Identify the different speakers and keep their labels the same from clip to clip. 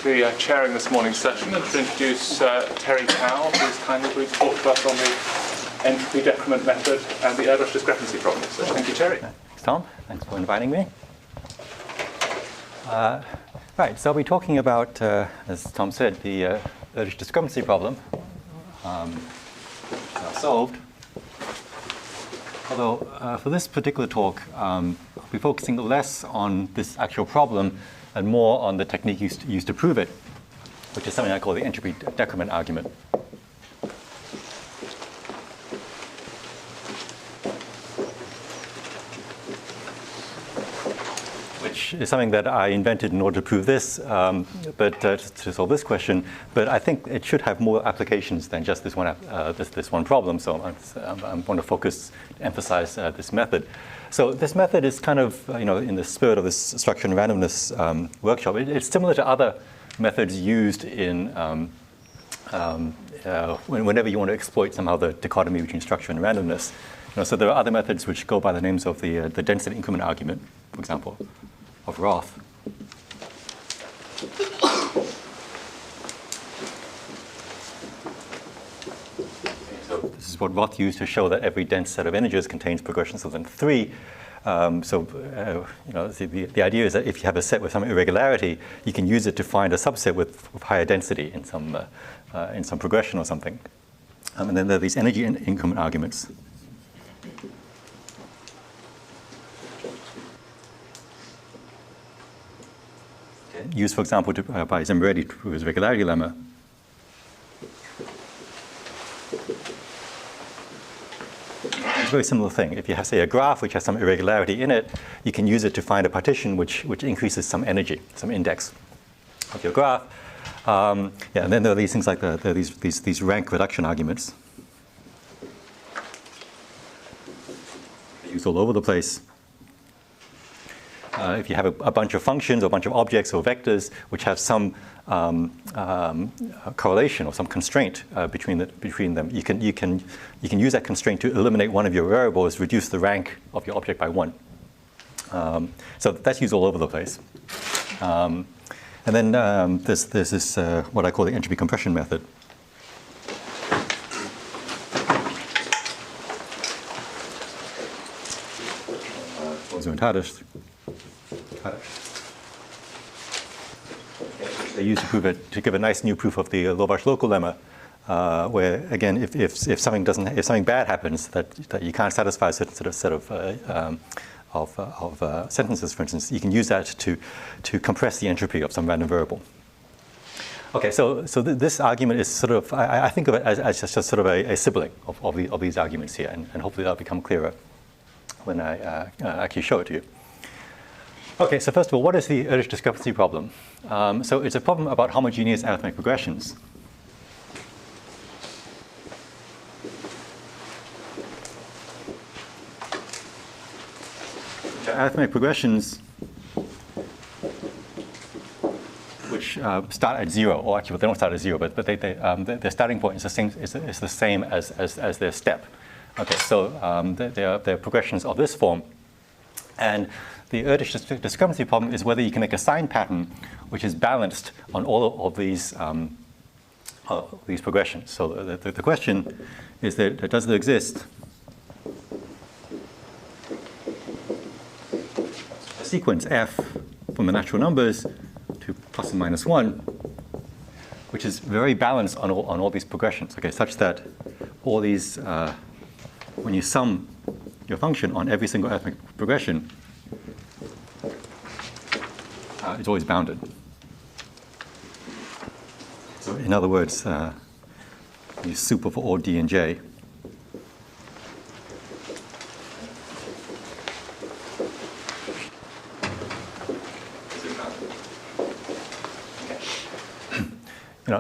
Speaker 1: be chairing this morning's session and to introduce Terry Cow, who's kindly agreed to talk to us on the entropy decrement method and the Erdos discrepancy problem. So thank you, Terry.
Speaker 2: Thanks, Tom. Thanks for inviting me. Right, so I'll be talking about, as Tom said, the Erdos discrepancy problem solved. Although for this particular talk, I'll be focusing less on this actual problem and more on the technique used to prove it, which is something I call the entropy decrement argument. Which is something that I invented in order to prove this, but to solve this question. But I think it should have more applications than just this one problem. So I'm going to emphasize this method. So this method is kind of, in the spirit of this structure and randomness workshop. It's similar to other methods used in whenever you want to exploit somehow the dichotomy between structure and randomness. So there are other methods which go by the names of the density increment argument, for example, of Roth. So this is what Roth used to show that every dense set of integers contains progressions of length 3. The idea is that if you have a set with some irregularity, you can use it to find a subset with higher density in some progression or something. And then there are these energy increment arguments. Used, for example, by Zambredi to prove his regularity lemma. It's a very similar thing. If you have, say, a graph which has some irregularity in it, you can use it to find a partition which increases some energy, some index of your graph. And then there are these things like these rank reduction arguments. They're used all over the place. If you have a bunch of functions or a bunch of objects or vectors which have some correlation or some constraint between them, you can use that constraint to eliminate one of your variables, reduce the rank of your object by 1. So that's used all over the place. And then there's this what I call the entropy compression method. They used to prove it to give a nice new proof of the Lovász local lemma, where again, if something bad happens that you can't satisfy a certain set of sentences, for instance, you can use that to compress the entropy of some random variable. Okay, so this argument is sort of I think of it as just sort of a sibling of these arguments here, and hopefully that'll become clearer when I actually show it to you. Okay, so first of all, what is the Erdos discrepancy problem? So it's a problem about homogeneous arithmetic progressions. Arithmetic progressions which start at 0, or actually they don't start at 0, but their starting point is the same as their step. Okay, so they're progressions of this form, and the Erdos discrepancy problem is whether you can make a sign pattern which is balanced on all of these progressions. So the question is that does there exist a sequence f from the natural numbers to plus and minus 1, which is very balanced on all these progressions, okay, such that all these, when you sum your function on every single arithmetic progression, it's always bounded. So in other words, you super for all d and j.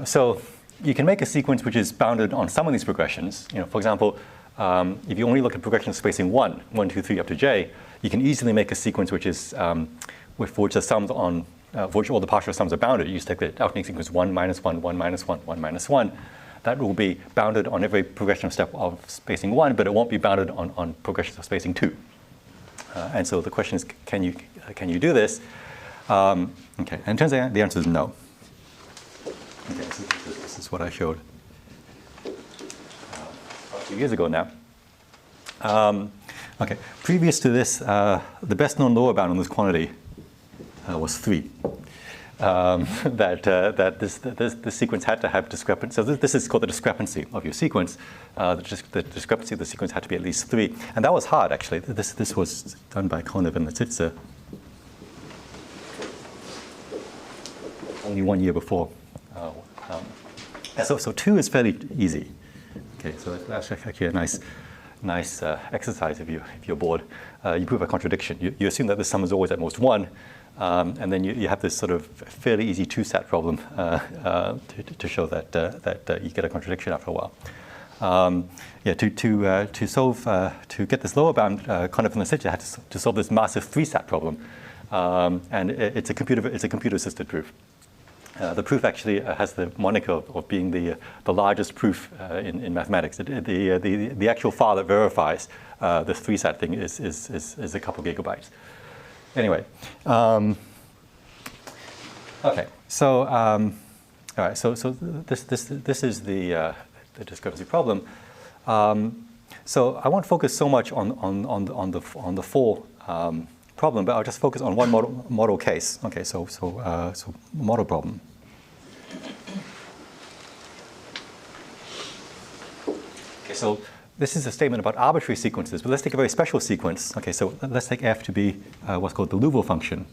Speaker 2: So you can make a sequence which is bounded on some of these progressions. For example, if you only look at progressions spacing 1, 2, 3 up to j, you can easily make a sequence which is for which the sums on for which all the partial sums are bounded. You just take the alternating sequence 1, minus 1, 1, minus 1, 1, minus 1. That will be bounded on every progression step of spacing 1, but it won't be bounded on progressions of spacing 2. And so the question is, can you do this? Okay, and it turns out the answer is no. Okay, so this is what I showed a few years ago now. Okay, previous to this, the best known lower bound on this quantity was 3. That this sequence had to have discrepancy. So this is called the discrepancy of your sequence. The discrepancy of the sequence had to be at least 3. And that was hard, actually. This was done by Konev and Letsitsa only 1 year before. So 2 is fairly easy. Okay, so that's actually a nice exercise if you're bored. You prove a contradiction. You assume that the sum is always at most 1, and then you have this sort of fairly easy 2-sat problem to show that you get a contradiction after a while. To get this lower bound, Konev and Letsitsa had to solve this massive 3-sat problem, and it's a computer-assisted proof. The proof actually has the moniker of being the largest proof in mathematics. The actual file that verifies this 3-sat thing is a couple gigabytes. Anyway, okay. So all right. So this is the discrepancy problem. So I won't focus so much on the full problem, but I'll just focus on one model case. Okay, so model problem. Okay, so this is a statement about arbitrary sequences, but let's take a very special sequence. Okay, so let's take f to be what's called the Liouville function.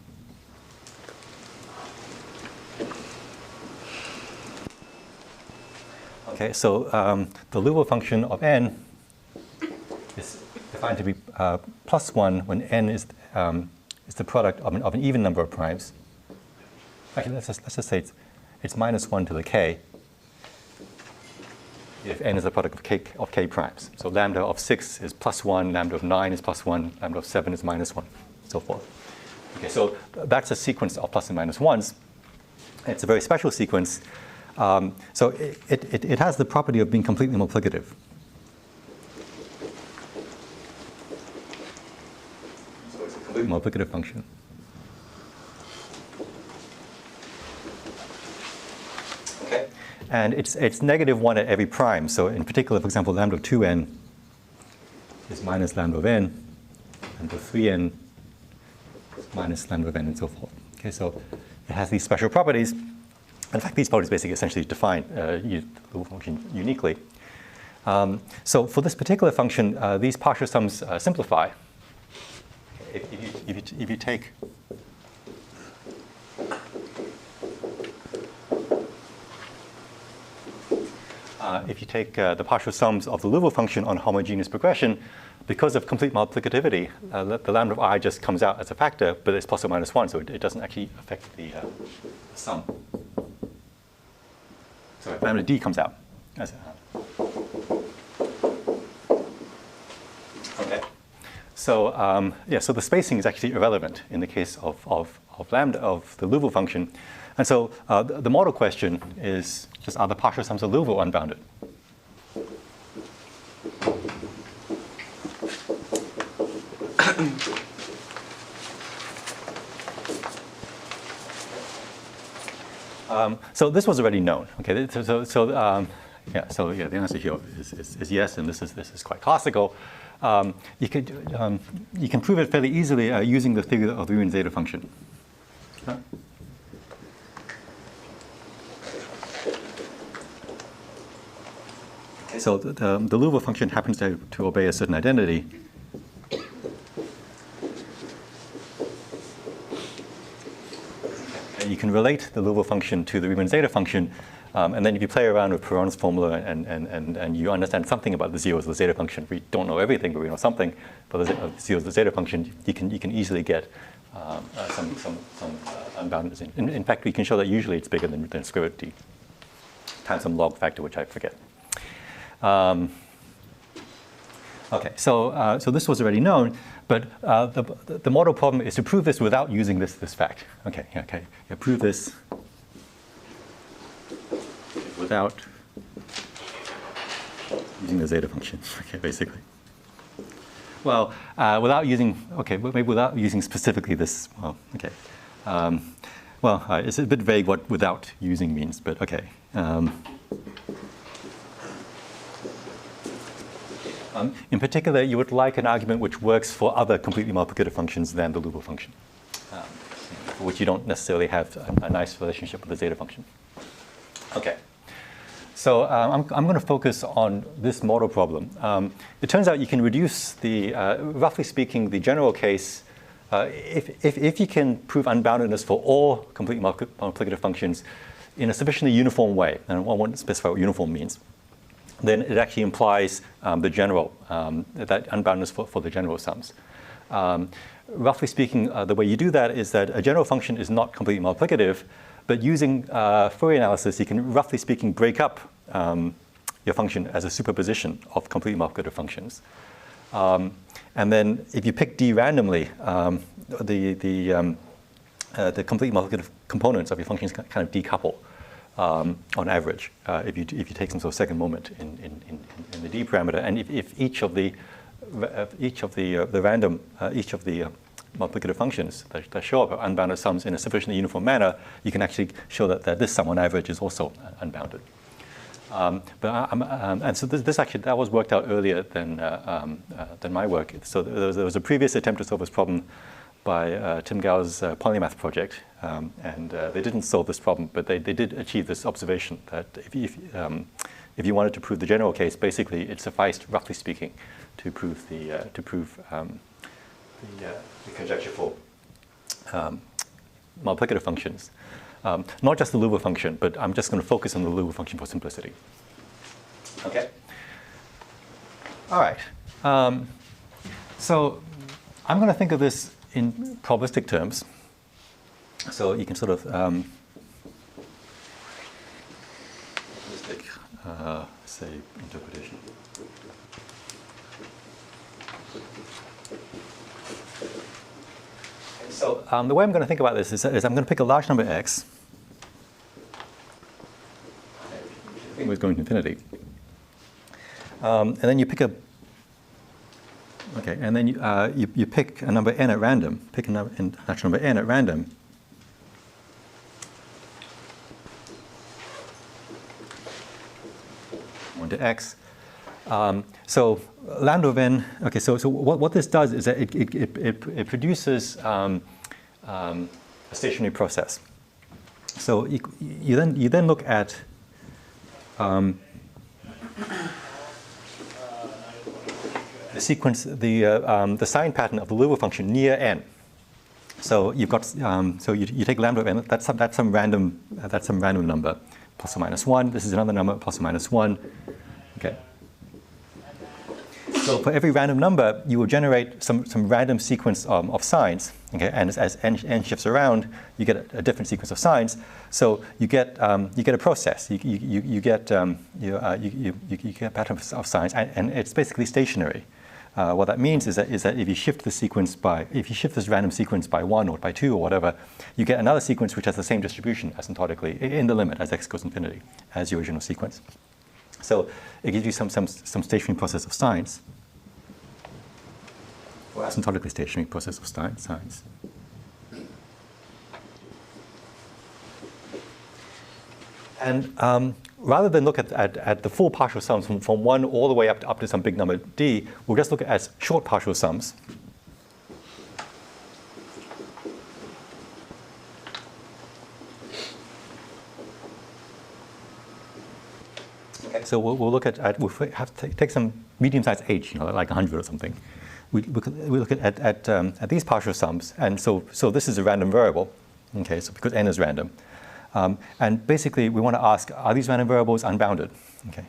Speaker 2: Okay, so the Liouville function of n is defined to be +1 when n is the product of an even number of primes. Actually, let's just say it's -1 to the k if n is the product of k primes. So lambda of 6 is +1, lambda of 9 is +1, lambda of 7 is -1, so forth. Okay, so that's a sequence of plus and minus ones. It's a very special sequence. So it has the property of being completely multiplicative. So it's a completely multiplicative function. Okay. And it's -1 at every prime. So in particular, for example, lambda of 2n is minus lambda of n, lambda of 3n is minus lambda of n, and so forth. Okay, so it has these special properties. In fact, these properties basically essentially define the function uniquely. So for this particular function, these partial sums simplify. If you take the partial sums of the Liouville function on homogeneous progression, because of complete multiplicativity, the lambda of I just comes out as a factor, but it's plus or minus 1, so it doesn't actually affect the sum. So lambda d comes out as okay. So so the spacing is actually irrelevant in the case of lambda of the Liouville function, and so the model question is just are the partial sums of Liouville unbounded? So this was already known. Okay, the answer here is yes, and this is quite classical. You can prove it fairly easily using the theory of the Riemann zeta function. Huh? Okay, so the Liouville function happens to obey a certain identity. You can relate the Liouville function to the Riemann zeta function, and then if you play around with Perron's formula and you understand something about the zeros of the zeta function, we don't know everything, but we know something about the zeros of the zeta function, you can easily get some unboundedness. In fact, we can show that usually it's bigger than square root d times some log factor, which I forget. Okay, so this was already known, but the model problem is to prove this without using this fact. Okay, prove this without using the zeta function. Okay, basically. Well, maybe without using specifically this. Well, okay. well, it's a bit vague what without using means, but okay. In particular, you would like an argument which works for other completely multiplicative functions than the Liouville function, for which you don't necessarily have a nice relationship with the zeta function. Okay. So I'm going to focus on this model problem. It turns out you can reduce the, roughly speaking, the general case. If you can prove unboundedness for all completely multiplicative functions in a sufficiently uniform way, and I won't specify what uniform means, then it actually implies the general, that unboundedness for the general sums. Roughly speaking, the way you do that is that a general function is not completely multiplicative, but using Fourier analysis, you can, roughly speaking, break up your function as a superposition of completely multiplicative functions. And then if you pick D randomly, the completely multiplicative components of your functions kind of decouple on average if you take some sort of second moment in the D parameter. And if each of the multiplicative functions that show up are unbounded sums in a sufficiently uniform manner, you can actually show that this sum on average is also unbounded. And so this actually, that was worked out earlier than my work. So there was a previous attempt to solve this problem by Tim Gao's polymath project, and they didn't solve this problem, but they did achieve this observation that if you wanted to prove the general case, basically it sufficed, roughly speaking, to prove the conjecture for multiplicative functions. Not just the Liouville function, but I'm just going to focus on the Liouville function for simplicity. Okay. All right. So I'm going to think of this in probabilistic terms. So you can sort of probabilistic, say, interpretation. So the way I'm going to think about this is I'm going to pick a large number x. I think it's going to infinity. And then you pick a, okay, and then you pick a number n at random, pick a natural number n at random. One to x. So lambda of n. Okay, so what this does is that it produces a stationary process. So you then look at the sequence, the sign pattern of the Liouville function near n. So you've got so you take lambda of n. That's some random number, plus or minus 1. This is another number, plus or minus 1. Okay. So for every random number, you will generate some random sequence of signs. Okay, and as n shifts around, you get a different sequence of signs. So you get a process. You get a pattern of signs, and it's basically stationary. What that means is that if you shift this random sequence by 1 or by 2 or whatever, you get another sequence which has the same distribution asymptotically in the limit as x goes infinity as your original sequence. So it gives you some stationary process of signs, or asymptotically stationary process of signs. And rather than look at the full partial sums from 1 all the way up to some big number d, we'll just look at short partial sums. Okay, so we'll look at we'll have to take some medium-sized h, like 100 or something. We look at these partial sums, and so this is a random variable. Okay, so because n is random. And basically, we want to ask, are these random variables unbounded? Okay.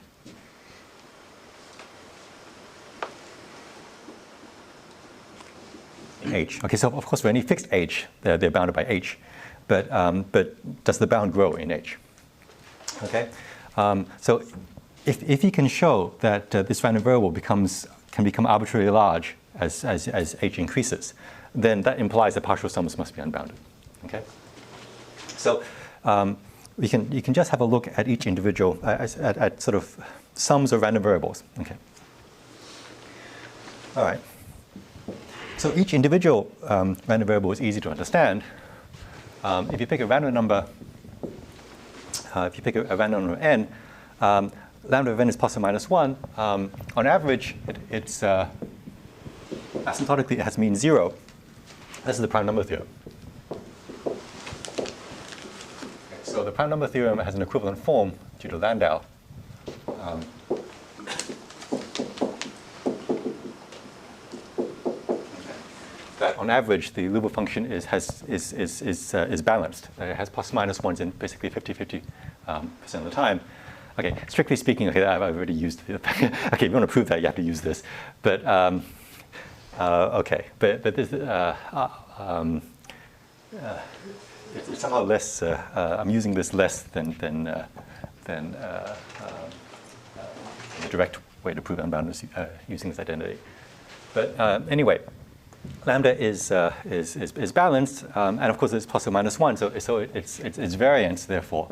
Speaker 2: In h. Okay, so of course, for any fixed h, they're bounded by h. But does the bound grow in h? Okay. So if you can show that this random variable can become arbitrarily large as h increases, then that implies that partial sums must be unbounded. Okay. So you can just have a look at each individual at sort of sums of random variables. Okay. All right. So each individual random variable is easy to understand. if you pick a random number, if you pick a random number n, lambda of n is plus or minus 1. On average, it's asymptotically, it has mean 0. This is the prime number theorem. So the prime number theorem has an equivalent form due to Landau. That on average, the Liouville function is balanced. It has plus minus 1s in basically 50-50% of the time. Okay, strictly speaking, okay, I've already used the okay, if you want to prove that, you have to use this. But okay, but this it's somehow less. I'm using this less than the direct way to prove unboundedness using this identity. But anyway, lambda is balanced, and of course it's plus or minus 1. So its variance, therefore,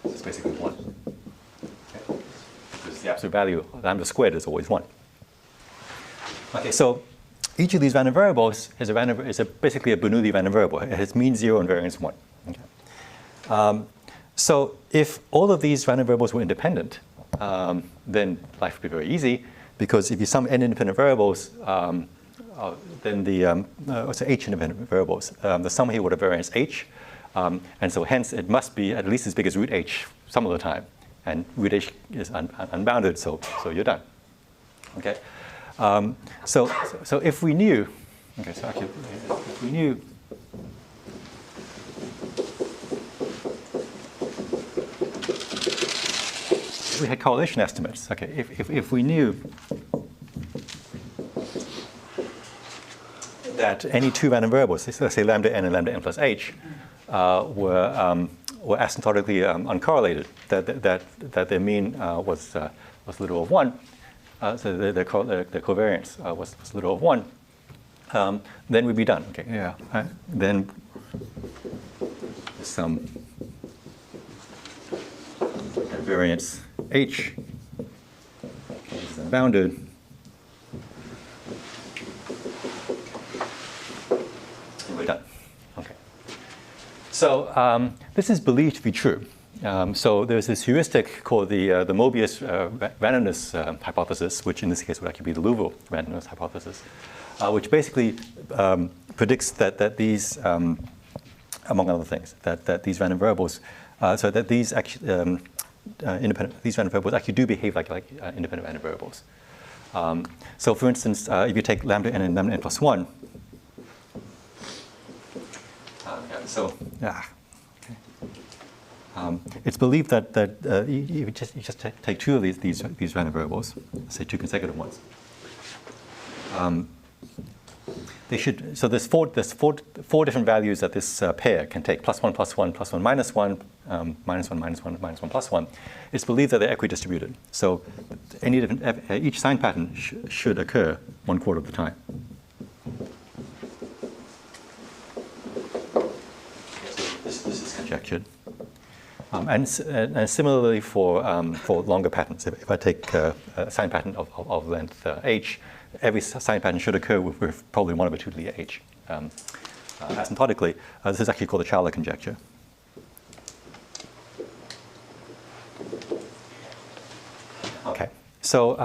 Speaker 2: is basically 1. Okay. Because the absolute value of lambda squared is always 1. Okay, so each of these random variables is basically a Bernoulli random variable. It has mean 0 and variance 1. Okay. So if all of these random variables were independent, then life would be very easy, because if you sum n independent variables, then the so h independent variables, the sum here would have variance h, and so hence it must be at least as big as root h some of the time, and root h is unbounded, so you're done. Okay. So if we knew, okay, so actually, if we knew, if we had correlation estimates, okay, if we knew that any two random variables, let's say lambda n and lambda n plus h, were asymptotically uncorrelated, that their mean was literal of 1, so their covariance was literal of 1, then we'd be done. Okay, yeah. Then some variance h is unbounded. And we're done. Okay. So this is believed to be true. So there's this heuristic called the Mobius randomness hypothesis, which in this case would actually be the Liouville randomness hypothesis, which basically predicts that these, among other things, that these random variables, so that these actually these random variables actually do behave like independent random variables. So for instance, if you take lambda n and lambda n plus 1, it's believed that you just take two of these random variables, say two consecutive ones. They should, so there's four different values that this pair can take: plus 1, plus 1, plus 1, minus 1, minus 1, minus 1, minus 1, plus 1. It's believed that they're equidistributed. So each sign pattern should occur 1/4 of the time. This is conjectured. And similarly for longer patterns, if I take a sign pattern of length h, every sign pattern should occur with probably 1/2 to the h asymptotically. This is actually called the Chowler conjecture. Okay, so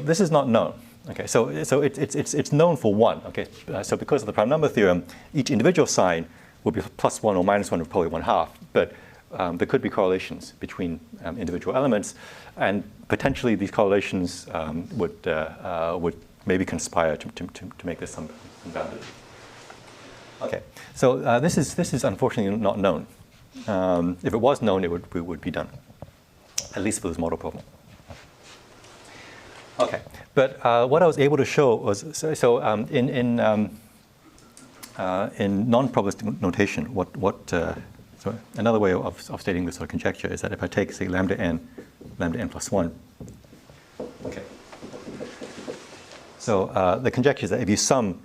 Speaker 2: this is not known. Okay, so it's known for 1. Okay, so because of the prime number theorem, each individual sign will be plus 1 or minus 1 or probably 1/2, but there could be correlations between individual elements, and potentially these correlations would maybe conspire to make this unbounded. Okay, so this is unfortunately not known. If it was known, it would be done, at least for this model problem. Okay, but what I was able to show was in non-probabilistic notation, so another way of stating this sort of conjecture is that if I take, say, lambda n plus 1, okay. So the conjecture is that if you sum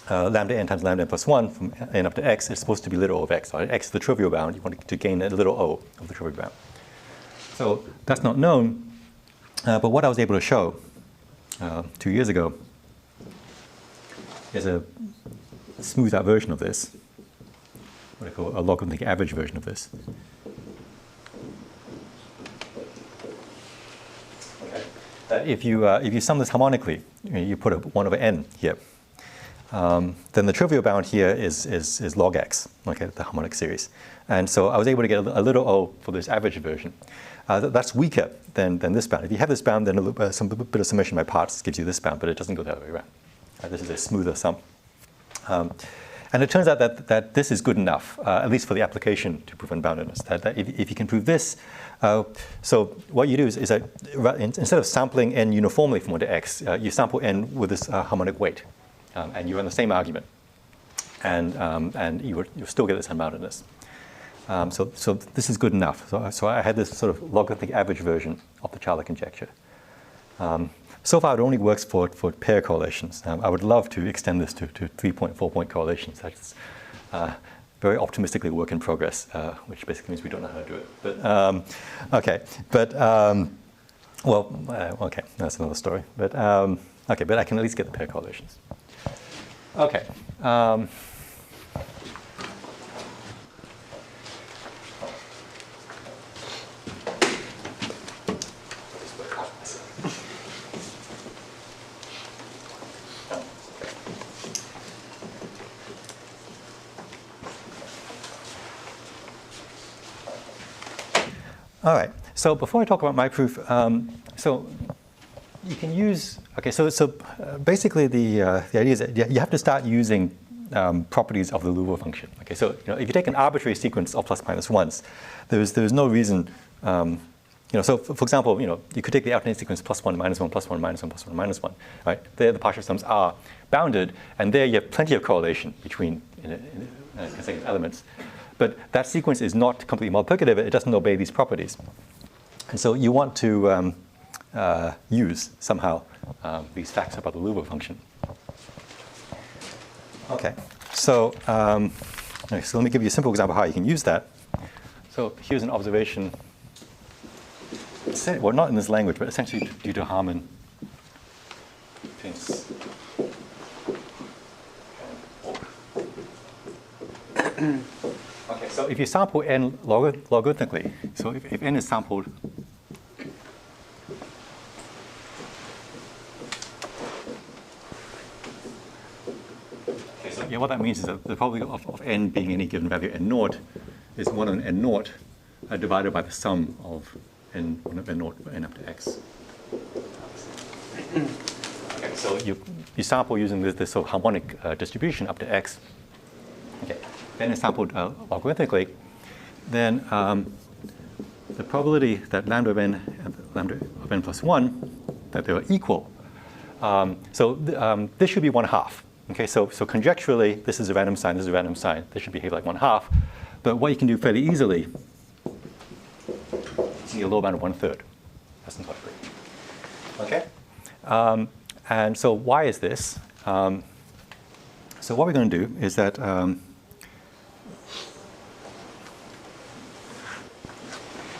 Speaker 2: lambda n times lambda n plus 1 from n up to x, it's supposed to be literal of x. So x is the trivial bound. You want to gain a little o of the trivial bound. So that's not known. But what I was able to show 2 years ago is a smoothed out version of this. what I call a logarithmic average version of this. Okay. If you sum this harmonically, you put a 1 over n here, then the trivial bound here is log x, okay, the harmonic series. And so I was able to get a little o for this average version. That's weaker than this bound. If you have this bound, then some bit of summation by parts gives you this bound, but it doesn't go the other way around. This is a smoother sum. And it turns out that this is good enough, at least for the application to prove unboundedness. That if you can prove this, so what you do is that instead of sampling n uniformly from 1 to x, you sample n with this harmonic weight, and you run the same argument, and you'll still get this unboundedness. So this is good enough. So I had this sort of logarithmic average version of the Charlotte conjecture. So far, it only works for pair correlations. I would love to extend this to 3-point, 4-point correlations. That's very optimistically work in progress, which basically means we don't know how to do it. But okay, but okay, that's another story. But okay, but I can at least get the pair correlations. Okay. All right. So before I talk about my proof, so you can use. Okay. So basically the idea is that you have to start using properties of the Liouville function. Okay. So if you take an arbitrary sequence of plus minus ones, there's no reason. So for example, you could take the alternating sequence plus 1 minus 1 plus 1 minus 1 plus 1 minus 1. Right. There the partial sums are bounded, and there you have plenty of correlation between consecutive elements. But that sequence is not completely multiplicative. It doesn't obey these properties. And so you want to use somehow these facts about the Liouville function. Okay. So let me give you a simple example of how you can use that. So here's an observation. Well, not in this language, but essentially due to Harman. Okay, so if you sample n logarithmically, so if n is sampled, okay, so what that means is that the probability of n being any given value n naught is 1 on n naught divided by the sum of n 1 of n naught n up to x. Okay, so you sample using this sort of harmonic distribution up to x. Okay. N is sampled logarithmically, then the probability that lambda of n and lambda of n plus 1, that they are equal. This should be 1/2. Okay, so conjecturally, this is a random sign, this is a random sign. This should behave like 1/2. But what you can do fairly easily is get a lower bound of 1/3. That's not great. Okay? And so why is this? So what we're going to do is that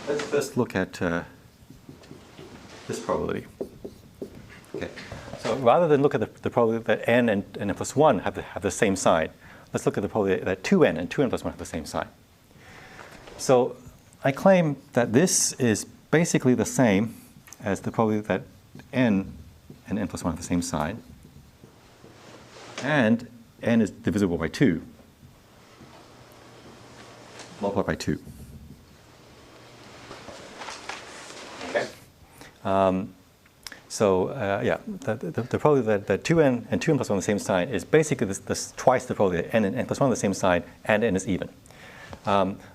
Speaker 2: let's first look at this probability. Okay. So rather than look at the probability that n and n plus 1 have the same sign, let's look at the probability that 2n and 2n plus 1 have the same sign. So I claim that this is basically the same as the probability that n and n plus 1 have the same sign, and n is divisible by 2, multiplied by 2. Okay. The probability that 2n and 2n plus 1 are the same sign is basically this twice the probability that n and n plus 1 are the same sign, and n is even.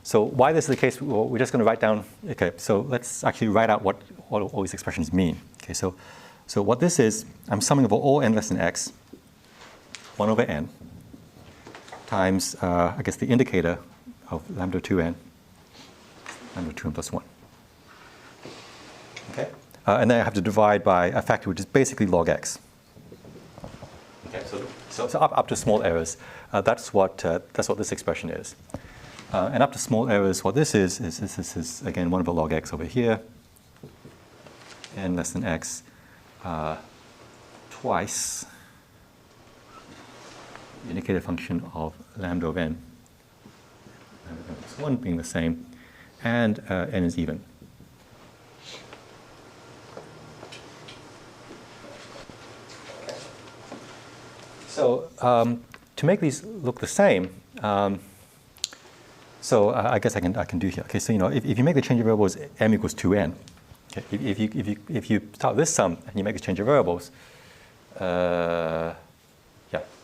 Speaker 2: So why this is the case, well, we're just going to write down, okay, so let's actually write out what all these expressions mean. Okay, so what this is, I'm summing over all n less than x, 1 over n, times, I guess, the indicator of lambda 2n, lambda 2n plus 1. Okay? And then I have to divide by a factor which is basically log x. Okay, so up to small errors, that's what this expression is. And up to small errors, what this is again 1 over log x over here, n less than x, twice the indicator function of lambda of n n plus 1 being the same, and n is even. So to make these look the same, I guess I can do here. Okay, so if you make the change of variables m equals 2n, okay, if you start this sum and you make the change of variables,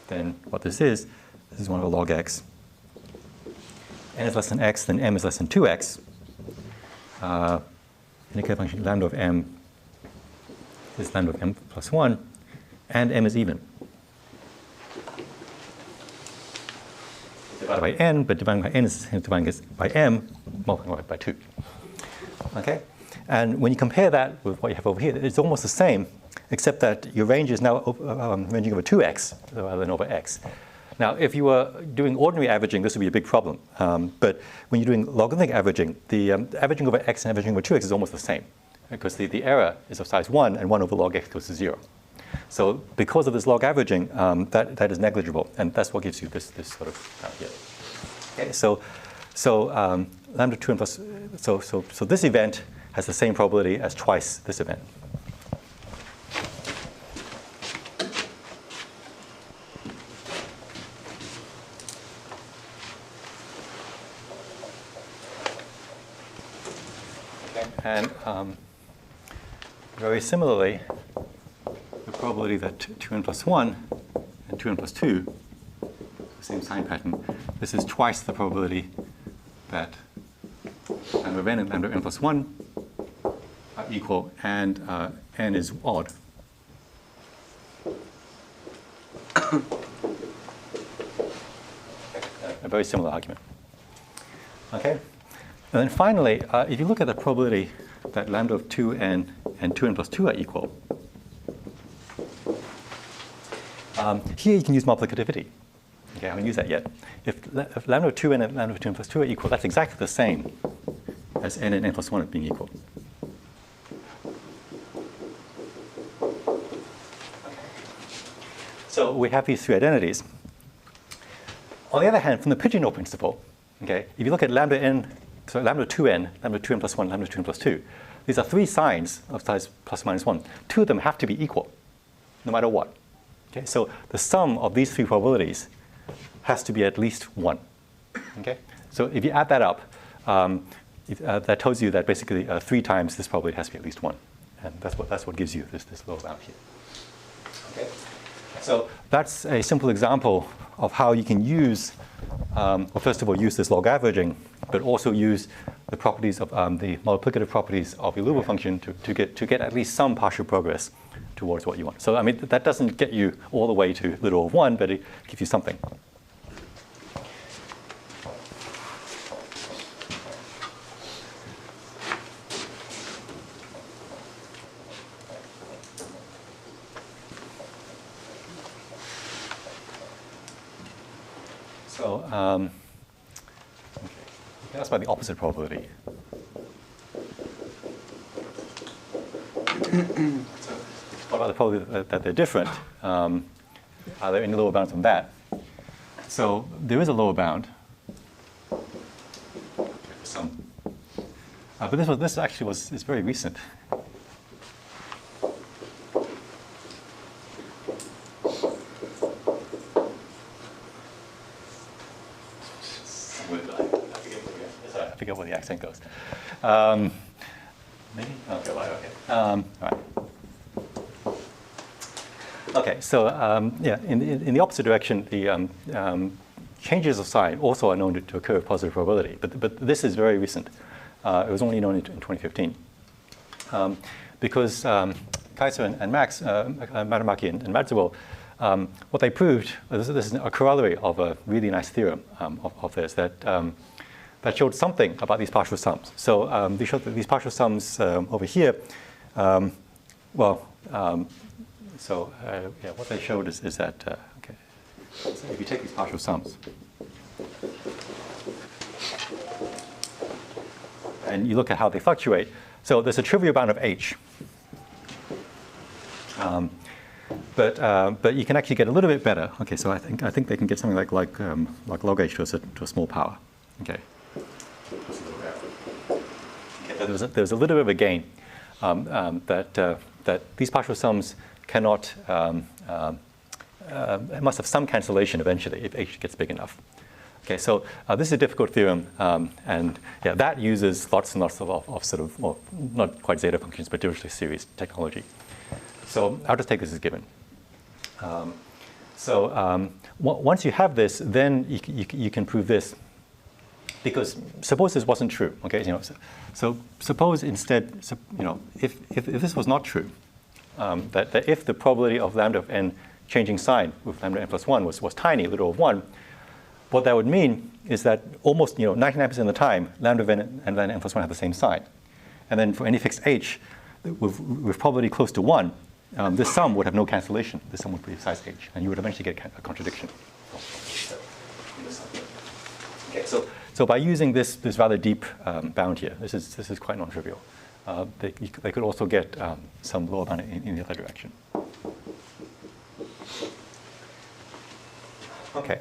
Speaker 2: then what this is 1 over log x. N is less than x, then m is less than 2x. Indicator function lambda of m is lambda of m plus 1, and m is even. Divided by n, but dividing by n is dividing by m multiplied by 2. Okay? And when you compare that with what you have over here, it's almost the same, except that your range is now ranging over 2x rather than over x. Now, if you were doing ordinary averaging, this would be a big problem. But when you're doing logarithmic averaging, the averaging over x and averaging over 2x is almost the same, because the error is of size 1, and 1 over log x goes to 0. So because of this log averaging, that is negligible, and that's what gives you this sort of here. Okay, so lambda 2n plus, so this event has the same probability as twice this event. Okay, and very similarly, the probability that 2n plus 1 and 2n plus 2, same sign pattern, this is twice the probability that lambda of n and lambda of n plus 1 are equal, and n is odd. A very similar argument. Okay? And then finally, if you look at the probability that lambda of 2n and 2n plus 2 are equal, here you can use multiplicativity. Okay, I haven't used that yet. If lambda of 2n and lambda of 2n plus 2 are equal, that's exactly the same as n and n plus 1 being equal. So we have these three identities. On the other hand, from the pigeonhole principle, okay, if you look at lambda 2n, lambda 2n plus 1, lambda 2n plus 2, these are three signs of size plus or minus 1. Two of them have to be equal, no matter what. Okay, so the sum of these three probabilities has to be at least 1. Okay, so if you add that up, that tells you that basically 3 times this probability has to be at least 1, and that's what gives you this lower bound here. Okay, so that's a simple example of how you can use, well, first of all, use this log averaging, but also use the properties of the multiplicative properties of your Liouville function to get at least some partial progress towards what you want. So I mean, that doesn't get you all the way to literal of 1, but it gives you something. So okay. That's about the opposite probability. What about the probability that they're different? Are there any lower bounds on that? So there is a lower bound. Some. But this actually is very recent. I forget where the accent goes. Maybe? Okay, well, okay. All right. Okay, so yeah, in the opposite direction, the changes of sign also are known to occur with positive probability, but this is very recent. It was only known in 2015. Because Kaiser and Max, Matamaki and Matsuo, what they proved, this is a corollary of a really nice theorem of theirs that showed something about these partial sums. So they showed that these partial sums over here, yeah, what they showed is that, okay, so if you take these partial sums, and you look at how they fluctuate, so there's a trivial bound of h. But you can actually get a little bit better. Okay, so I think they can get something like log h to a small power. Okay, there was a little bit of a gain that these partial sums cannot, it must have some cancellation eventually if h gets big enough. Okay, so this is a difficult theorem, and yeah, that uses lots and lots of sort of, well, not quite zeta functions, but Dirichlet series technology. So I'll just take this as given. Once you have this, then you can prove this. Because suppose this wasn't true, okay? So suppose instead, if this was not true, that if the probability of lambda of n changing sign with lambda n plus 1 was tiny, literal of 1, what that would mean is that almost 99% of the time, lambda of n and lambda n plus 1 have the same sign. And then for any fixed h, with probability close to 1, this sum would have no cancellation. This sum would be size h, and you would eventually get a contradiction. Okay, so by using this rather deep bound here, this is quite non-trivial. They could also get some lower bound in the other direction. Okay,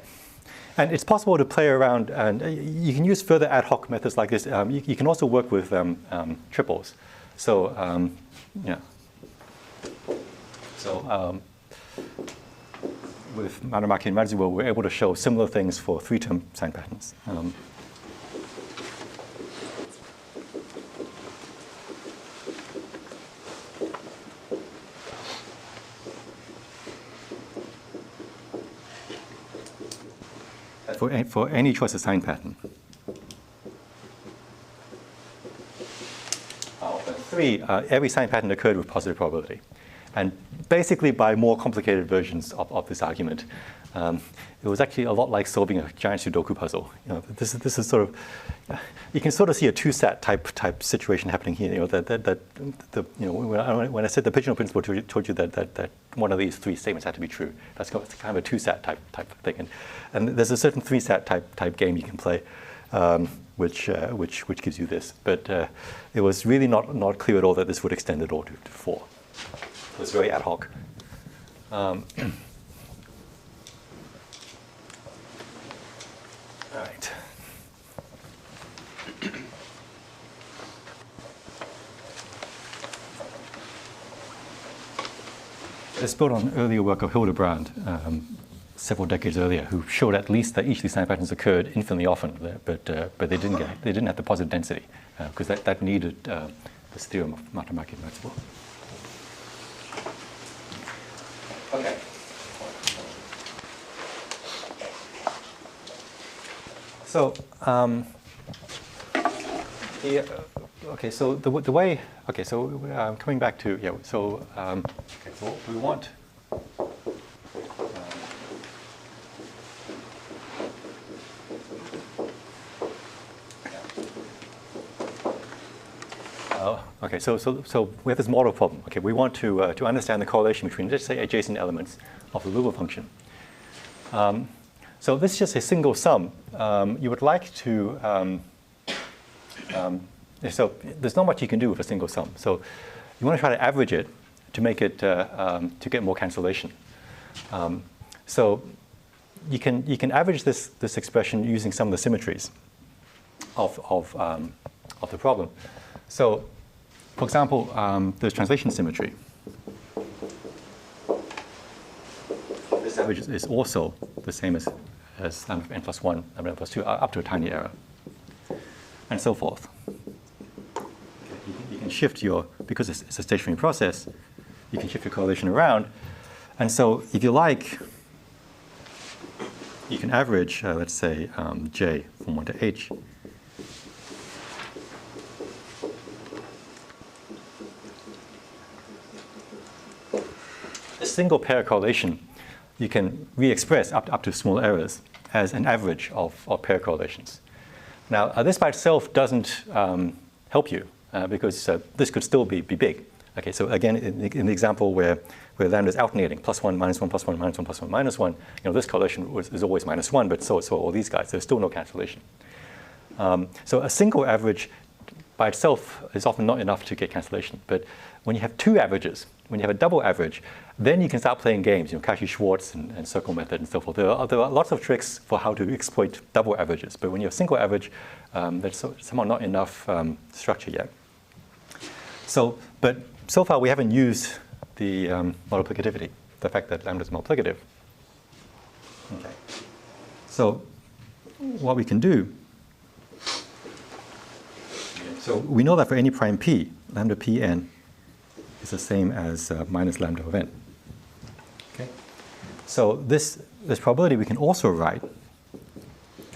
Speaker 2: and it's possible to play around, and you can use further ad hoc methods like this. You can also work with triples. So yeah. So with Manomaki and Madzuo, we're able to show similar things for three-term sign patterns. For any choice of sign pattern. Every sign pattern occurred with positive probability. And basically, by more complicated versions of this argument, it was actually a lot like solving a giant Sudoku puzzle. This is sort of, you can sort of see a two-sat type situation happening here. When I said the pigeonhole principle told you that one of these three statements had to be true. That's kind of a two-sat type thing. And there's a certain three-sat type game you can play, which gives you this. But it was really not clear at all that this would extend at all to 4. It was very ad hoc. All right. This built on earlier work of Hildebrand several decades earlier, who showed at least that each of these sign patterns occurred infinitely often, but they didn't have the positive density because that needed this theorem of Manomaki and Madzuo. Okay. So so the way coming back to so we want so we have this model problem. Okay, we want to understand the correlation between, let's say, adjacent elements of the Liouville function. So this is just a single sum. You would like to, so there's not much you can do with a single sum. So you want to try to average it to make it, to get more cancellation. So you can average this expression using some of the symmetries of the problem. So, for example, there's translation symmetry. This average is also the same as lambda n plus 1, lambda n plus 2, up to a tiny error, and so forth. You can shift because it's a stationary process, you can shift your correlation around. And so if you like, you can average, let's say, j from 1 to h. A single pair correlation you can re-express up to small errors as an average of pair correlations. Now, this by itself doesn't help you because this could still be big. Okay, so again, in the example where lambda is alternating, +1, -1, +1, -1, +1, -1, this correlation is always -1, but so all these guys, there's still no cancellation. So a single average by itself is often not enough to get cancellation. But when you have two averages, when you have a double average, then you can start playing games, Cauchy-Schwarz and circle method and so forth. There are lots of tricks for how to exploit double averages. But when you have single average, there's somehow not enough structure yet. But so far we haven't used the multiplicativity, the fact that lambda is multiplicative. Okay. So what we can do, so we know that for any prime p, lambda pn is the same as minus lambda of n. Okay. So this probability we can also write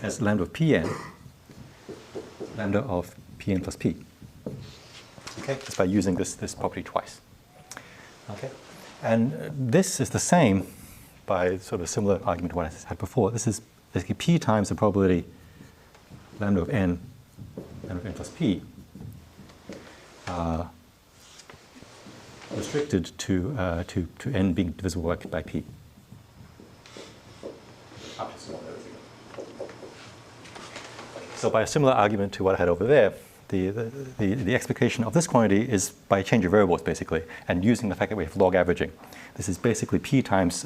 Speaker 2: as lambda of pn, lambda of pn plus p. Okay, just by using this property twice. Okay, and this is the same by sort of a similar argument to what I had before. This is basically p times the probability lambda of n plus p restricted to n being divisible by p. So by a similar argument to what I had over there, the explication of this quantity is by change of variables, basically, and using the fact that we have log averaging. This is basically p times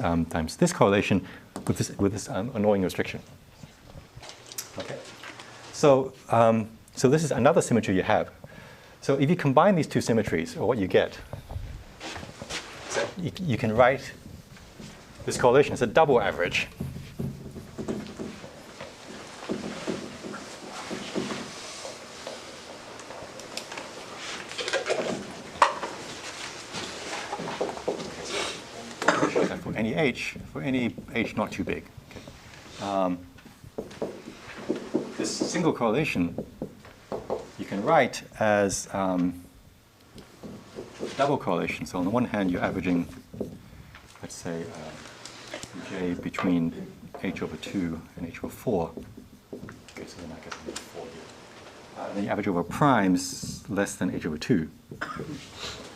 Speaker 2: this correlation with this annoying restriction. Okay, so so this is another symmetry you have. So if you combine these two symmetries, or what you get, so you can write this correlation as a double average. For any h not too big. Okay. This single correlation you can write as double correlation. So on the one hand, you're averaging, let's say, j between h over 2 and h over 4. Okay, so then I get 4 here. And then you average over primes less than h over 2.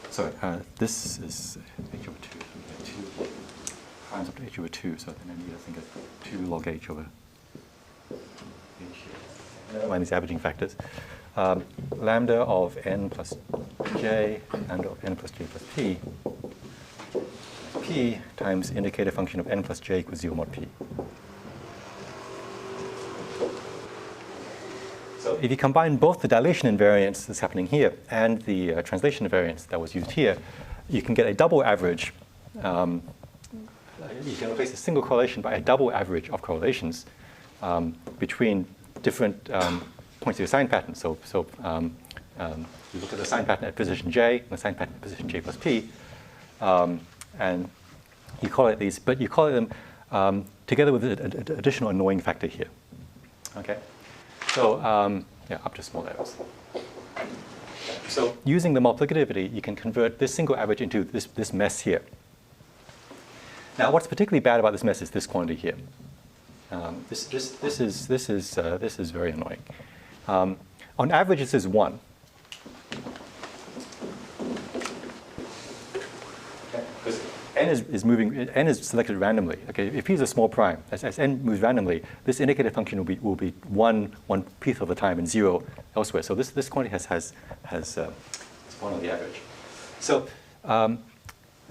Speaker 2: Sorry, this is h over 2. Primes up to h over 2, so then I need, I think, a 2 log h over h. Never mind these averaging factors. Lambda of n plus j, lambda of n plus j plus p times indicator function of n plus j equals 0 mod p. So if you combine both the dilation invariance that's happening here and the translation invariance that was used here, you can get a double average. You can replace a single correlation by a double average of correlations between different points of your sign pattern. So you look at the sign pattern at position j and the sign pattern at position j plus p, and you correlate these, but you correlate them together with an additional annoying factor here. Okay, so yeah, up to small errors. So using the multiplicativity, you can convert this single average into this mess here. Now, what's particularly bad about this mess is this quantity here. This is very annoying. On average, this is 1. Because n is moving. N is selected randomly. Okay, if p is a small prime, as n moves randomly, this indicator function will be one piece of the time and 0 elsewhere. So this quantity has 1 on the average. So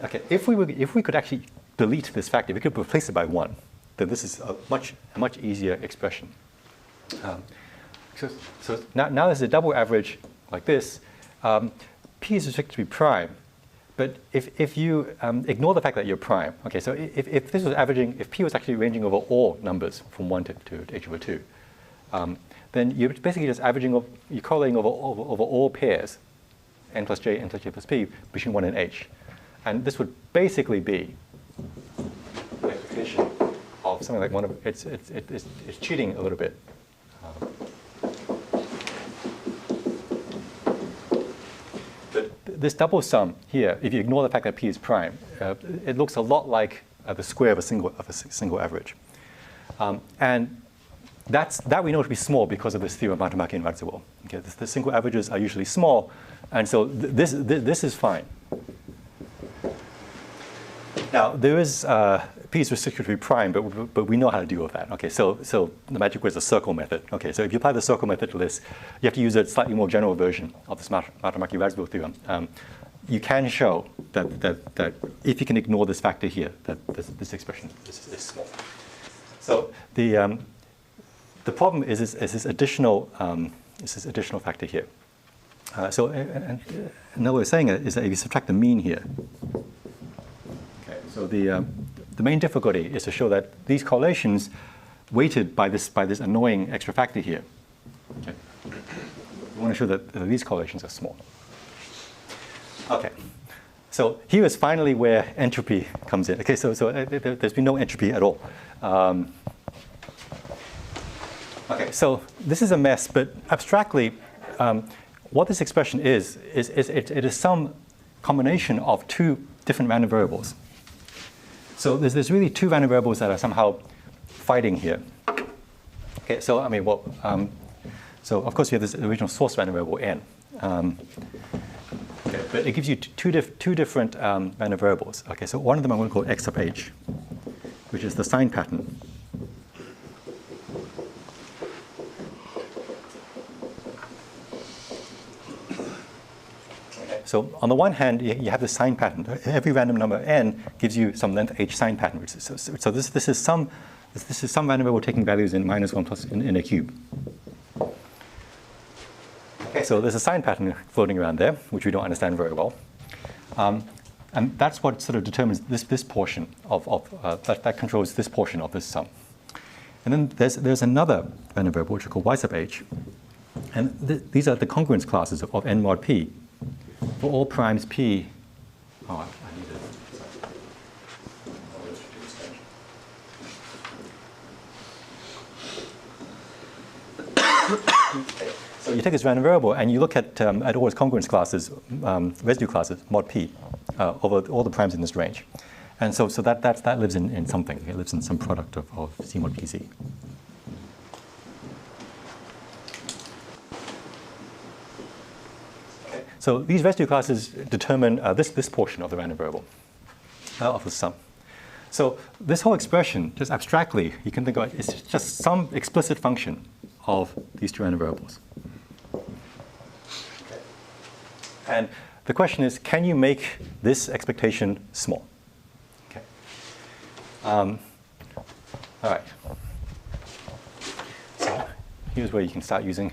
Speaker 2: okay, if we could actually delete this factor, we could replace it by 1, then this is a much easier expression. So now there's a double average like this. P is restricted to be prime, but if you ignore the fact that you're prime, okay, so if this was averaging, if P was actually ranging over all numbers from 1 to h over 2, then you're basically just averaging, you're correlating over all pairs, n plus j plus p, between 1 and h. And this would basically be an application of something like one of it's cheating a little bit. But this double sum here, if you ignore the fact that p is prime, it looks a lot like the square of a single average, and that we know to be small because of this theorem of Matamaki and Radziwill. Okay, the single averages are usually small, and so this is fine. Now, there is p is restricted to be prime, but we know how to deal with that. Okay, so the magic word is the circle method. Okay, so if you apply the circle method to this, you have to use a slightly more general version of this Matamaki-Radziwill theorem. You can show that if you can ignore this factor here, that this expression is small. So the problem is this additional factor here. Another way of saying it is that if you subtract the mean here, okay, so the main difficulty is to show that these correlations weighted by this annoying extra factor here. Okay. We want to show that these correlations are small. Okay. So here is finally where entropy comes in. Okay, so there's been no entropy at all. Okay, so this is a mess, but abstractly, what this expression is it is some combination of two different random variables. So there's really two random variables that are somehow fighting here. Okay, so I mean, well, so of course we have this original source random variable n. Okay, but it gives you two different random variables. Okay, so one of them I'm going to call x sub h, which is the sign pattern. So on the one hand, you have the sign pattern. Every random number n gives you some length h sign pattern. So this is some random variable taking values in -1 plus in a cube. Okay, so there's a sign pattern floating around there, which we don't understand very well, and that's what sort of determines this portion that controls this portion of this sum. And then there's another random variable which we call y sub h, and these are the congruence classes of n mod p. For all primes p, I need it. So you take this random variable and you look at all its congruence classes, residue classes, mod p, over all the primes in this range. And so that lives in something. It lives in some product of C mod pz. So these residue classes determine this portion of the random variable of the sum. So this whole expression, just abstractly, you can think of it, it's just some explicit function of these two random variables. Okay. And the question is, can you make this expectation small? Okay. All right. So here's where you can start using.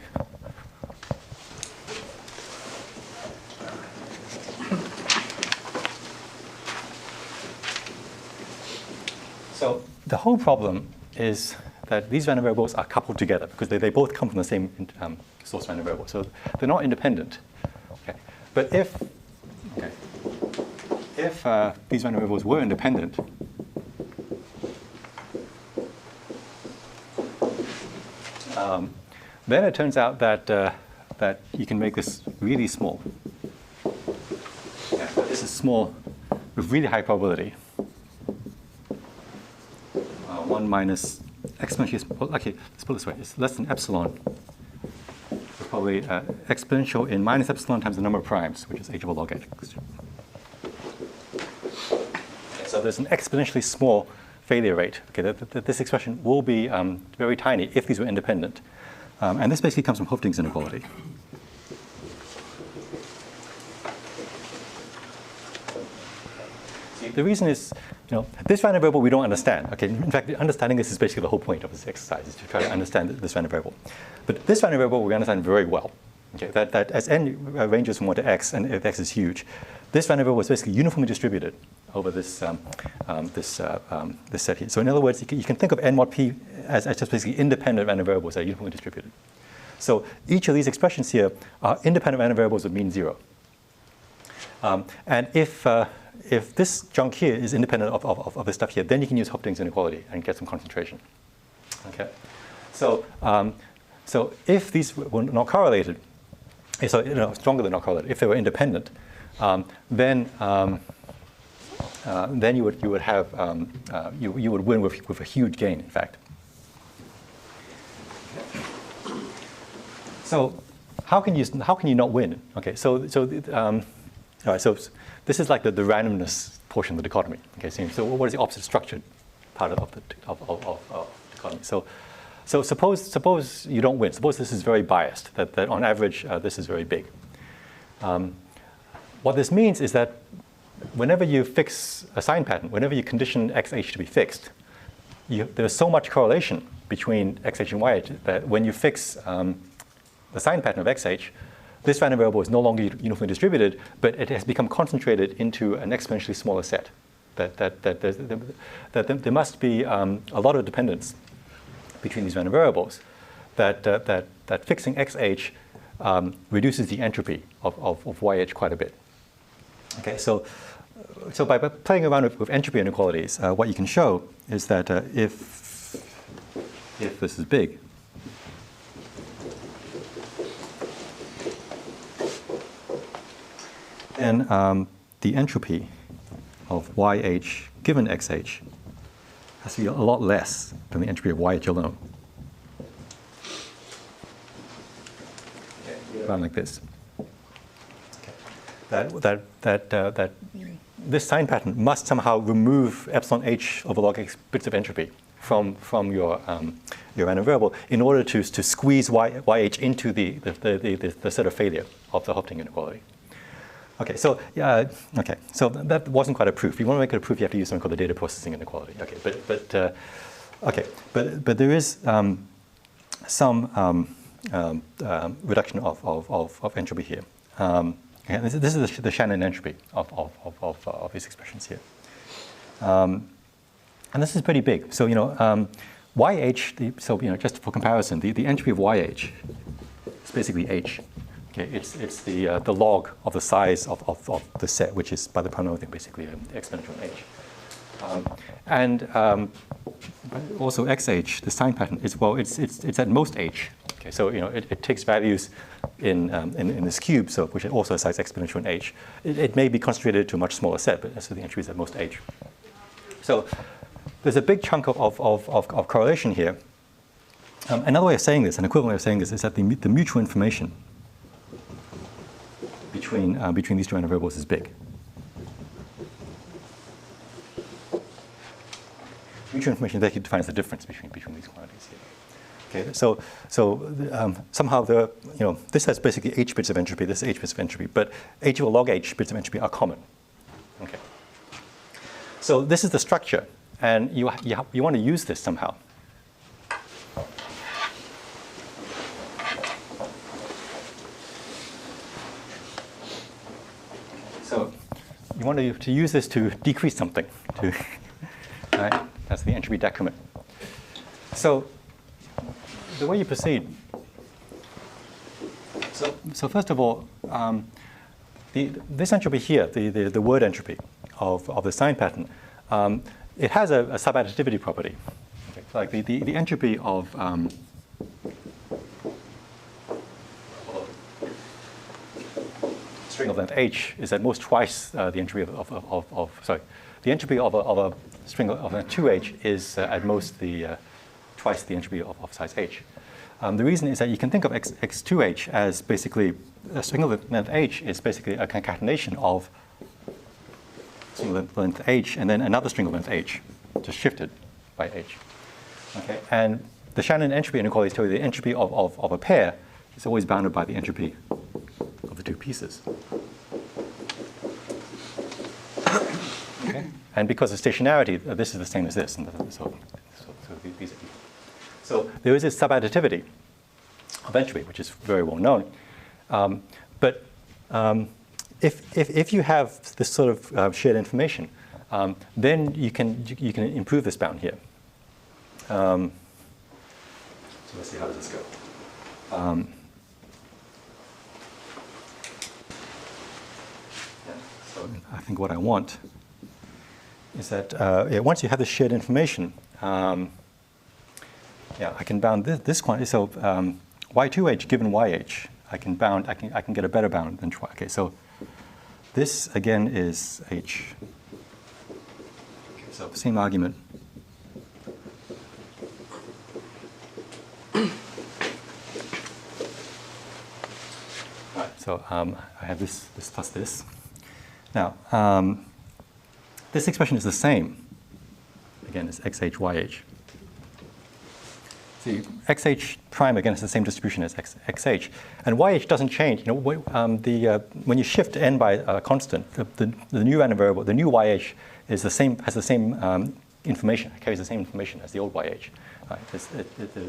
Speaker 2: So the whole problem is that these random variables are coupled together because they both come from the same source random variable. So they're not independent. Okay. But if these random variables were independent, then it turns out that you can make this really small. Yeah, this is small with really high probability. 1 minus exponentially, okay, let's put it this way, it's less than epsilon. It's probably exponential in minus epsilon times the number of primes, which is h over log x. So there's an exponentially small failure rate. Okay, this expression will be very tiny if these were independent. And this basically comes from Hoeffding's inequality. The reason is, this random variable we don't understand. Okay, in fact, understanding this is basically the whole point of this exercise, is to try to understand this random variable. But this random variable we understand very well. Okay, that as n ranges from 1 to x, and if x is huge, this random variable is basically uniformly distributed over this this set here. So in other words, you can think of n mod p as just basically independent random variables that are uniformly distributed. So each of these expressions here are independent random variables with mean 0. And if this junk here is independent of this stuff here, then you can use Hoeffding's inequality and get some concentration. Okay, so so if these were not correlated, so stronger than not correlated, if they were independent, then you would have you would win with a huge gain, in fact. So how can you not win? Okay, so all right, so this is like the randomness portion of the dichotomy. Okay, so what is the opposite structured part of the dichotomy? So suppose you don't win. Suppose this is very biased. That on average this is very big. What this means is that whenever you fix a sign pattern, whenever you condition xh to be fixed, there's so much correlation between xh and yh that when you fix the sign pattern of xh, this random variable is no longer uniformly distributed, but it has become concentrated into an exponentially smaller set. That there must be a lot of dependence between these random variables. That fixing xh reduces the entropy of yh quite a bit. Okay, so by playing around with entropy inequalities, what you can show is that if this is big, then the entropy of yh given xh has to be a lot less than the entropy of yh alone. Around like this. That this sign pattern must somehow remove epsilon h over log x bits of entropy from your random variable in order to squeeze yh into the set of failure of the Hopting inequality. Okay, so that wasn't quite a proof. If you want to make it a proof, you have to use something called the data processing inequality. Okay, but there is some reduction of entropy here. This is the Shannon entropy of these expressions here, and this is pretty big. So yh. Just for comparison, the entropy of yh is basically h. Okay, it's the log of the size of the set, which is by the polynomial thing basically exponential h. And also xh, the sign pattern is it's at most h. Okay, so it takes values in this cube, so which also has size exponential in h. It may be concentrated to a much smaller set, but so the entropy is at most h. So there's a big chunk of correlation here. Another way of saying this, an equivalent way of saying this, is that the mutual information between these two random variables is big. Mutual information basically defines the difference between these quantities here. Okay, so somehow this has basically h bits of entropy, this is h bits of entropy, but h over log h bits of entropy are common. Okay. So this is the structure, and you want to use this somehow. So you want to use this to decrease something, right? That's the entropy decrement. So the way you proceed. So first of all, this entropy here, the word entropy of the sign pattern, it has a subadditivity property. Okay. Like the entropy of string of length h is at most twice the entropy the entropy of a string of length 2h is at most twice the entropy of size h. The reason is that you can think of x2h as basically a string of length h is basically a concatenation of string of length h and then another string of length h, just shifted by h. Okay, and the Shannon entropy inequalities tell you the entropy of a pair is always bounded by the entropy of the two pieces. Okay, and because of stationarity, this is the same as this, and so these are equal. So there is this subadditivity of entropy, which is very well known. But if you have this sort of shared information, then you can improve this bound here. So let's see how does this go. So I think what I want is that once you have this shared information, I can bound this quantity. So y2h given yh, I can get a better bound than y. Okay, so this again is h. Okay, so same argument. Right, so I have this plus this. Now this expression is the same. Again, it's xh yh. See, xh prime again is the same distribution as xh, and yh doesn't change. When you shift n by a constant, the new random variable, the new yh, is the same, has the same information, carries the same information as the old yh. Right?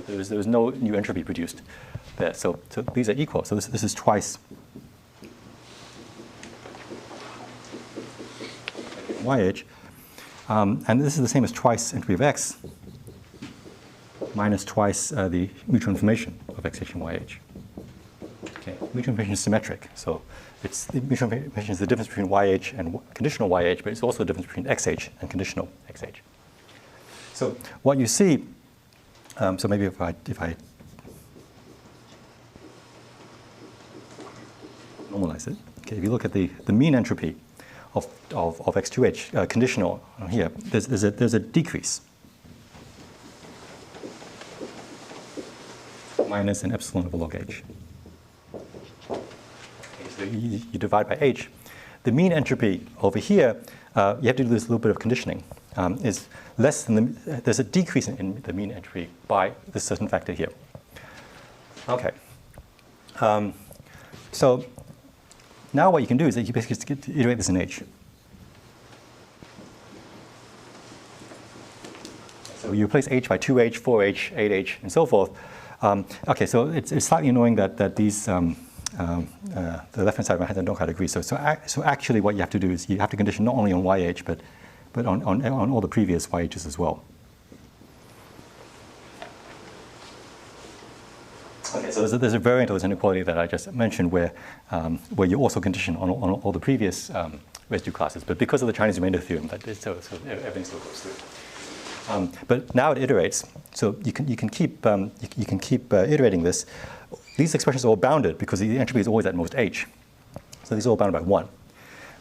Speaker 2: There was no new entropy produced there. So these are equal. So this is twice YH. And this is the same as twice entropy of X minus twice the mutual information of XH and YH. Okay, mutual information is symmetric. So the mutual information is the difference between YH and conditional YH, but it's also the difference between XH and conditional XH. So what you see, so maybe if I normalize it, okay, if you look at the mean entropy of X2H conditional here, there's a decrease minus an epsilon over log H. Okay, so you divide by H. The mean entropy over here, you have to do this little bit of conditioning, is less than there's a decrease in the mean entropy by this certain factor here. Okay. So now what you can do is that you basically iterate this in H. So you replace H by 2H, 4H, 8H, and so forth. Okay, so it's slightly annoying that these the left-hand side of my hand don't quite agree. So actually, what you have to do is you have to condition not only on YH but on all the previous YHs as well. Okay, so there's a variant of this inequality that I just mentioned where you also condition on all the previous residue classes, but because of the Chinese remainder theorem, so everything still goes through. But now it iterates, so you can keep iterating this. These expressions are all bounded because the entropy is always at most H. So these are all bounded by 1.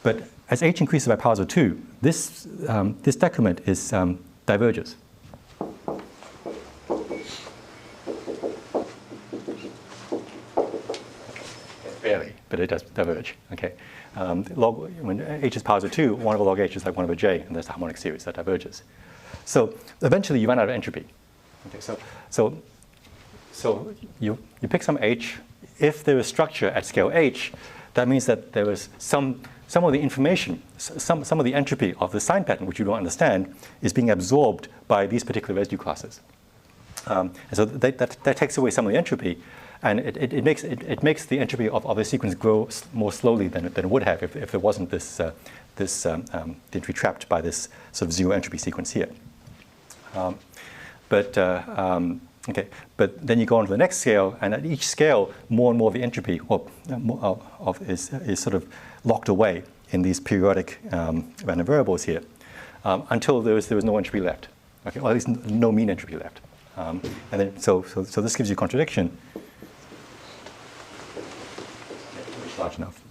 Speaker 2: But as H increases by powers of 2, this decrement is diverges. Barely, but it does diverge. Okay, when H is powers of 2, 1 over log H is like 1 over J, and that's the harmonic series that diverges. So eventually you run out of entropy. Okay, so you pick some H. If there is structure at scale H, that means that there is some of the information, some of the entropy of the sign pattern, which you don't understand, is being absorbed by these particular residue classes. And so that takes away some of the entropy, and it makes the entropy of the sequence grow more slowly than it would have if there wasn't this entropy trapped by this sort of zero entropy sequence here. Okay, but then you go on to the next scale, and at each scale, more and more of the entropy is sort of locked away in these periodic random variables here, until there was no entropy left. Okay, or at least no mean entropy left. And then so this gives you contradiction, which is large enough.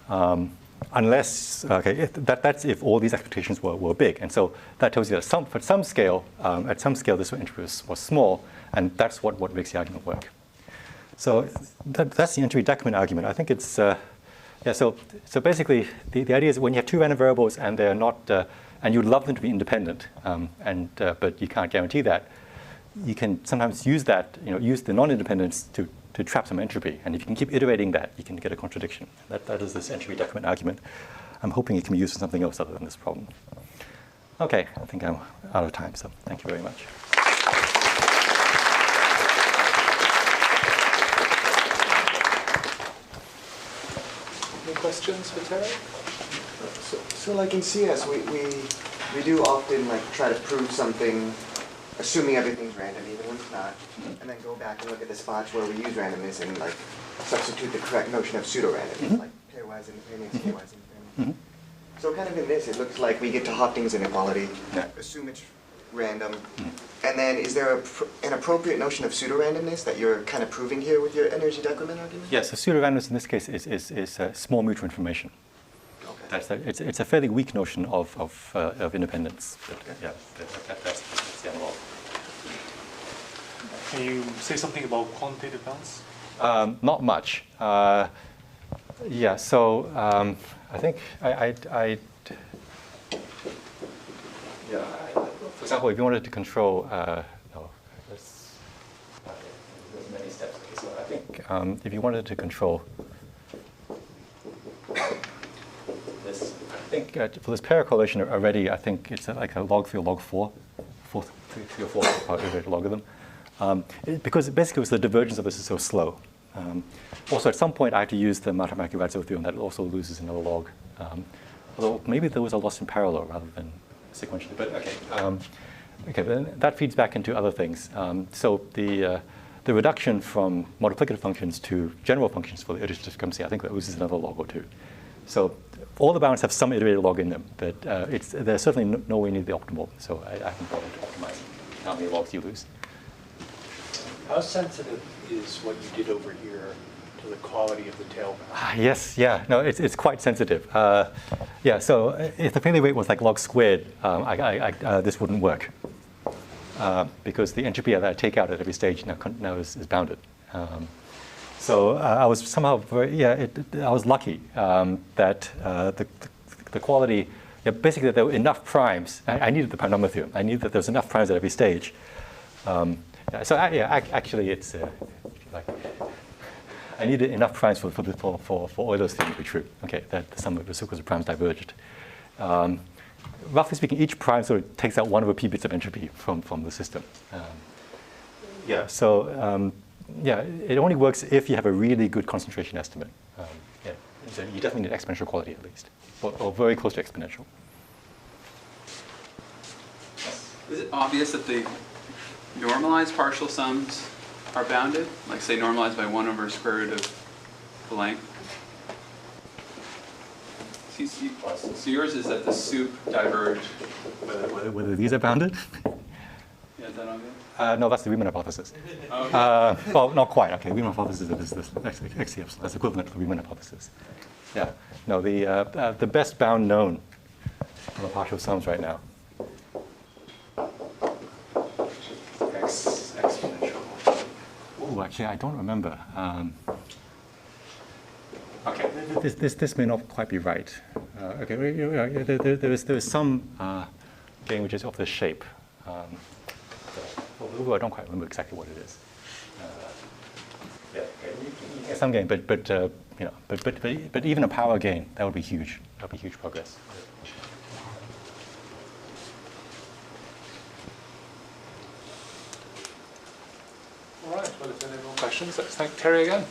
Speaker 2: Okay. Unless, okay, that's if all these expectations were big. And so that tells you that at some scale, this entropy was small, and that's what makes the argument work. So that's the entropy decrement argument. I think it's, yeah, so basically the idea is when you have two random variables and they're not, and you'd love them to be independent, but you can't guarantee that, you can sometimes use that, use the non-independence to trap some entropy. And if you can keep iterating that, you can get a contradiction. That is this entropy decrement argument. I'm hoping it can be used for something else other than this problem. Okay, I think I'm out of time, so thank you very much.
Speaker 1: Any questions for Terry?
Speaker 3: So like in CS, we do often like try to prove something assuming everything's random, even when it's not, and then go back and look at the spots where we use randomness and like substitute the correct notion of pseudo-randomness, like pairwise independence, pairwise independence. So kind of in this, it looks like we get to Hopking's inequality, assume it's random, and then is there an appropriate notion of pseudo-randomness that you're kind of proving here with your energy decrement argument?
Speaker 2: Yes, so pseudo-randomness in this case is small mutual information. Okay. It's a fairly weak notion of independence. But, yeah, that's the analog.
Speaker 4: Can you say something about quantitative bounds?
Speaker 2: Not much. Yeah, so I think for example, if you wanted to control, there's many steps. Okay, so I think if you wanted to control this, I think for this pair correlation already, I think it's like a log 3 or log 4, 3 or 4 iterated logarithm. Because basically the divergence of this is so slow. Also, at some point, I had to use the Mathematical-Radzio theorem that also loses another log. Although maybe there was a loss in parallel rather than sequentially. But okay, okay. Then that feeds back into other things. So the reduction from multiplicative functions to general functions for the Erdos discrepancy, I think that loses another log or two. So all the bounds have some iterated log in them, but they're certainly nowhere near the optimal. So I haven't bothered to optimize how many logs you lose.
Speaker 5: How sensitive is what you did over here to the quality of the tail bound?
Speaker 2: Yes, yeah, no, it's quite sensitive. Yeah, so if the failure rate was like log squared, this wouldn't work because the entropy that I take out at every stage now is bounded. So I was somehow I was lucky that the quality, basically that there were enough primes. I needed the prime number theorem. I needed that there was enough primes at every stage. So actually, it's like I needed enough primes for Euler's theorem to be true. Okay, that the sum of the circles of primes diverged. Roughly speaking, each prime sort of takes out one over p bits of entropy from the system. So it only works if you have a really good concentration estimate. So you definitely need exponential quality at least, or very close to exponential.
Speaker 6: Is it obvious that the normalized partial sums are bounded? Like say normalized by 1 over square root of blank? So yours is that the soup diverged.
Speaker 2: Whether these are bounded?
Speaker 6: Yeah, is that obvious?
Speaker 2: No, that's the Riemann hypothesis.
Speaker 6: Okay.
Speaker 2: Well, not quite. Okay, Riemann hypothesis is this x epsilon. That's equivalent to the Riemann hypothesis. Yeah. No, the best bound known on the partial sums right now. Exponential. Oh, actually, I don't remember. Okay, this may not quite be right. Okay, there is some game which is of this shape. I don't quite remember exactly what it is. You get some gain, but even a power gain, that would be huge. That would be huge progress.
Speaker 1: All right. Well, if there are no more questions, let's thank Terry again.